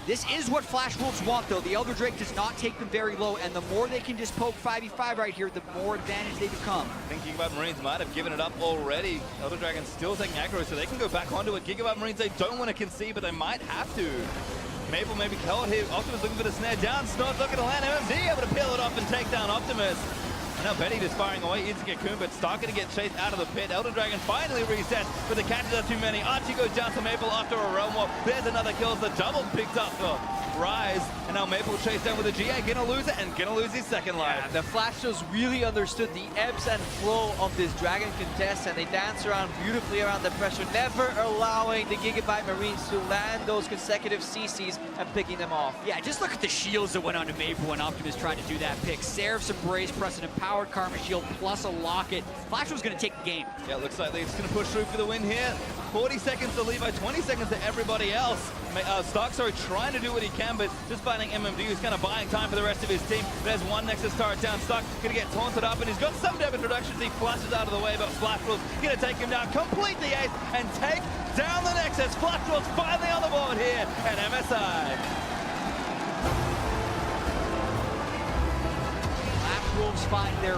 This is what Flash Wolves want, though. The Elder Drake does not take them very low, and the more they can just poke 5v5 right here, the more advantage they become. I think Gigabyte Marines might have given it up already. Elder Dragon's still taking aggro, so they can go back onto it. Gigabyte Marines, they don't want to concede, but they might have to. Maple maybe caught here. Optimus looking for the snare down. Snod's not going to land. MMD able to peel it off and take down Optimus. Now Betty just firing away into Cocoon, but Stark going to get chased out of the pit. Elder Dragon finally resets, but the catches are too many. Archie goes down to Maple after a realm walk. There's another kill as the double picked up for Rise. And now Maple chased down with a GA, gonna lose it, and gonna lose his second life. Yeah, the Flash Wolves really understood the ebbs and flow of this Dragon contest, and they dance around beautifully around the pressure, never allowing the Gigabyte Marines to land those consecutive CCs and picking them off. Yeah, just look at the shields that went onto Maple when Optimus tried to do that pick. Seraph's Embrace, plus an empowered Karma Shield, plus a Locket. Flash was going to take the game. Yeah, looks like they're just going to push through for the win here. 40 seconds to Levi, 20 seconds to everybody else. Stark, trying to do what he can, but just finding MMD, who's kind of buying time for the rest of his team. There's one Nexus turret down. Stark going to get taunted up, and he's got some damage reductions. He flashes out of the way, but Flash Wolves going to take him down, complete the ace, and take down the Nexus. Flash Wolves finally on the board here at MSI. Flash Wolves find their